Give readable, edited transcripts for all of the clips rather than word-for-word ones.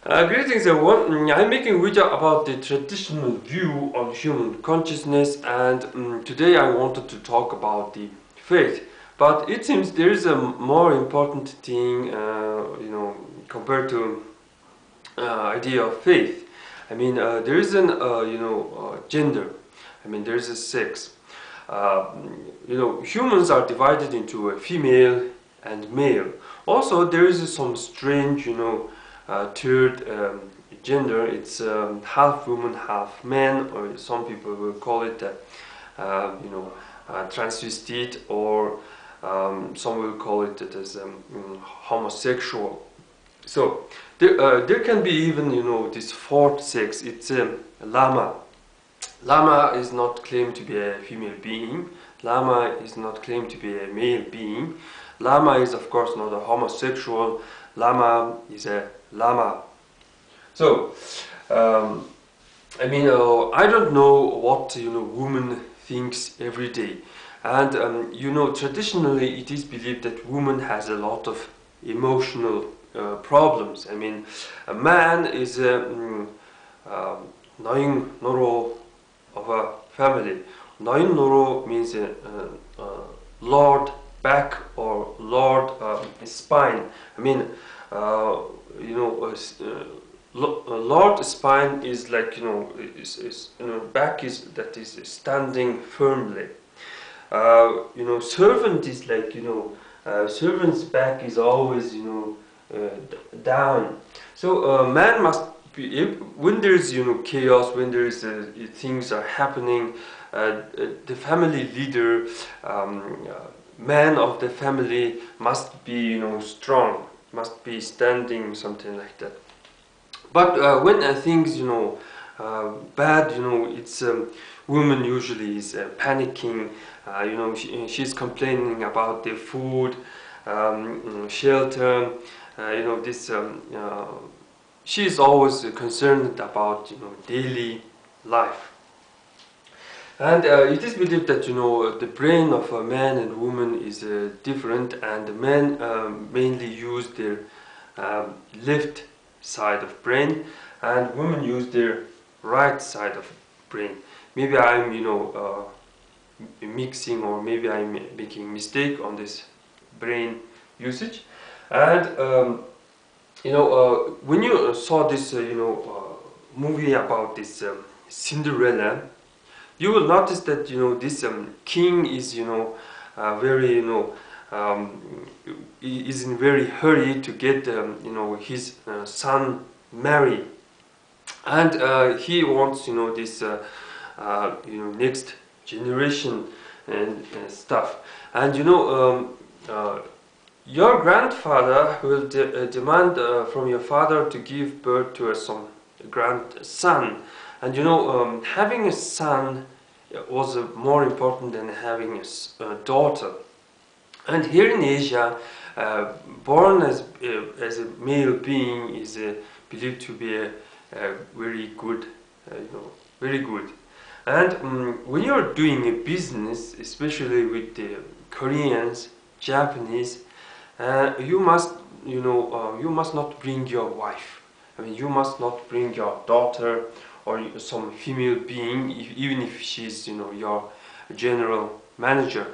Greetings everyone. I'm making a video about the traditional view on human consciousness, and today I wanted to talk about the faith. But it seems there is a more important thing, compared to idea of faith. I mean, there is an gender. I mean, there is a sex. Humans are divided into a female and male. Also, there is some strange, third gender. It's half woman, half man, or some people will call it, transvestite, or some will call it as homosexual. So there can be even, this fourth sex. It's Lama. Lama is not claimed to be a female being. Lama is not claimed to be a male being. Lama is, of course, not a homosexual. Lama is a Lama. So, I don't know what woman thinks every day, and traditionally it is believed that woman has a lot of emotional problems. I mean, a man is a Naing Noro of a family. Nain Noro means Lord back or Lord spine. I mean, Lord spine is like back is that is standing firmly. Servant is like servant's back is always down. So man must be, when there is chaos, when there is things are happening, the family leader, man of the family must be strong, must be standing, something like that. But when things bad, it's woman usually is panicking. She's complaining about the food, shelter. She's always concerned about daily life. And it is believed that the brain of a man and woman is different, and men mainly use their left side of brain, and women use their right side of brain. Maybe I'm mixing, or maybe I'm making mistake on this brain usage. And when you saw this movie about this Cinderella, you will notice that this king is very is in very hurry to get his son married, and he wants this next generation and stuff. And your grandfather will demand from your father to give birth to some grandson. And having a son was more important than having a daughter. And here in Asia, born as a male being is believed to be a very good, very good. And when you're doing a business, especially with the Koreans, Japanese, you must not bring your wife. I mean, you must not bring your daughter or some female being, even if she's your general manager.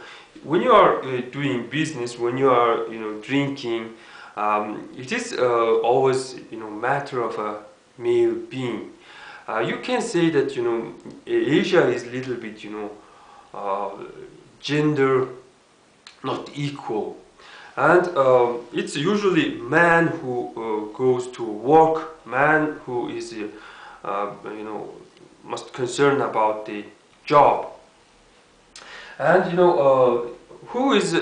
When you are doing business, when you are drinking, it is always matter of a male being. You can say that Asia is a little bit gender not equal, and it's usually man who goes to work, man who is must concern about the job. And who is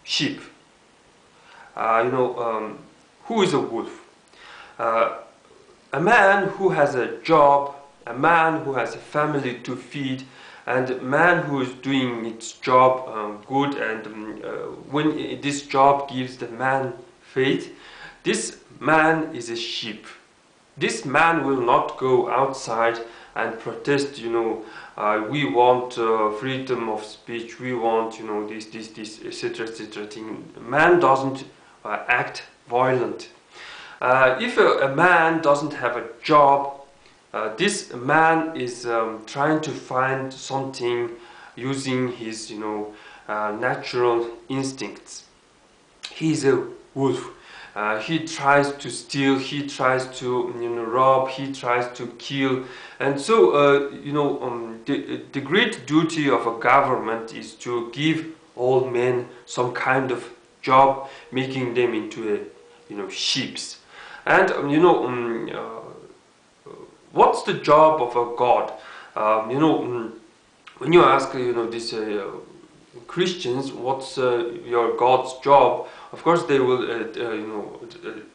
sheep? Who is a wolf? A man who has a job, a man who has a family to feed, and a man who is doing its job good, and when this job gives the man faith, this man is a sheep. This man will not go outside and protest, we want freedom of speech, we want, this, etc., etc. thing. Man doesn't act violent. If a man doesn't have a job, this man is trying to find something using his, natural instincts. He's a wolf. He tries to steal, he tries to rob, he tries to kill. And so, the great duty of a government is to give all men some kind of job, making them into sheeps. And what's the job of a god? When you ask these Christians, what's your God's job? Of course, they will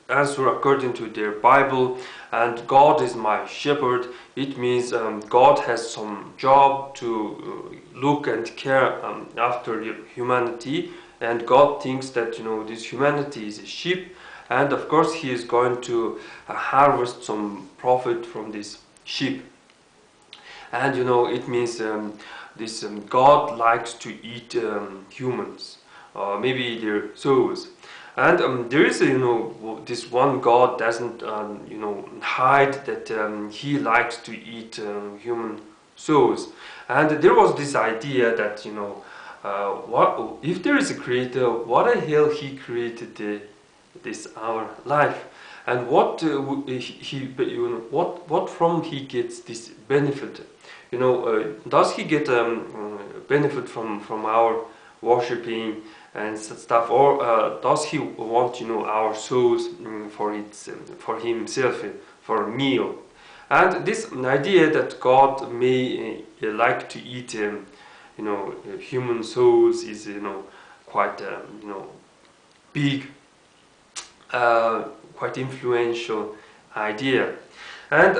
answer according to their Bible. And God is my shepherd. It means God has some job to look and care after humanity. And God thinks that this humanity is a sheep. And of course, He is going to harvest some profit from this sheep. And it means this God likes to eat humans, maybe their souls. And there is this one God doesn't hide that He likes to eat human souls. And there was this idea that what if there is a creator, what the hell He created this our life, and what what from He gets this benefit? Does He get benefit from our worshiping and stuff, or does He want our souls for Himself, for a meal? And this idea that God may like to eat human souls is quite big, quite influential idea. And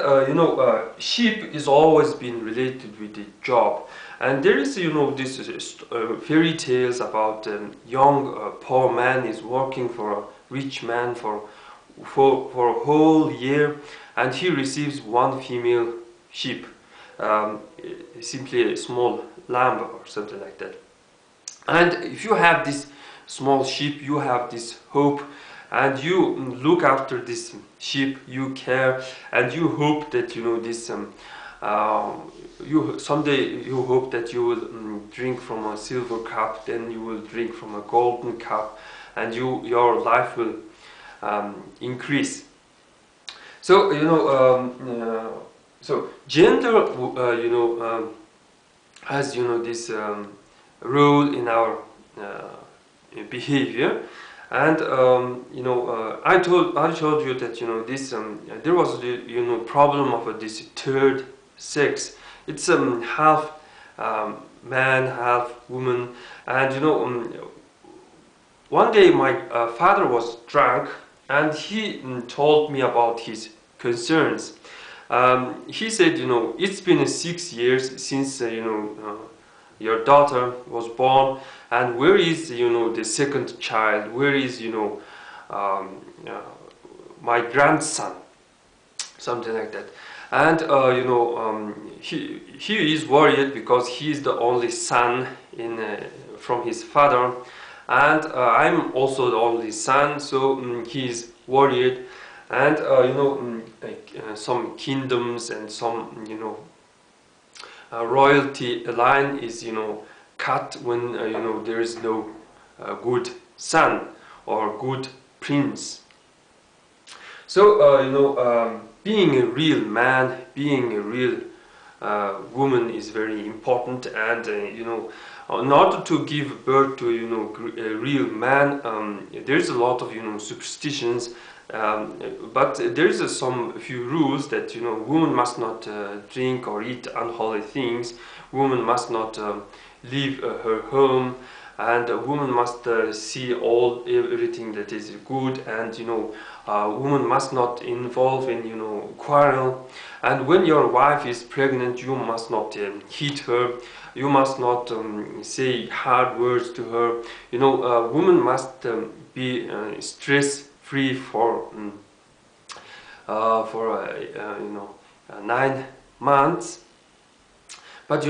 sheep is always been related with the job. And there is this fairy tales about young poor man is working for a rich man for a whole year, and he receives one female sheep, simply a small lamb or something like that. And if you have this small sheep, you have this hope, and you look after this sheep, you care, and you hope that this someday you hope that you will drink from a silver cup, then you will drink from a golden cup, and your life will increase. So so gender has this role in our behavior. And I told you that this there was the problem of this third sex. It's half man, half woman. And one day my father was drunk, and he told me about his concerns. He said, it's been 6 years since your daughter was born, and where is the second child? Where is my grandson? Something like that. And he is worried because he is the only son from his father, and I'm also the only son, so he is worried. And some kingdoms and some royalty line is cut when there is no good son or good prince. So being a real man, being a real woman is very important. And in order to give birth to a real man, there's a lot of superstitions. But there is some few rules that woman must not drink or eat unholy things. Woman must not leave her home, and a woman must see everything that is good, and woman must not involve in quarrel. And when your wife is pregnant, you must not hit her. You must not say hard words to her. Woman must be stress-free for 9 months. But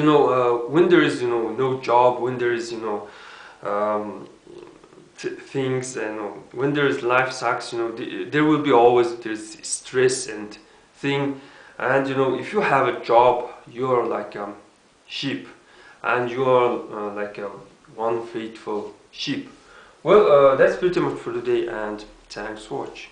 when there is no job, when there is things, and when there's life sucks, there will be always there's stress and thing. And if you have a job, you're like a sheep, and you are like one faithful sheep. Well, that's pretty much for today, and thanks for watching.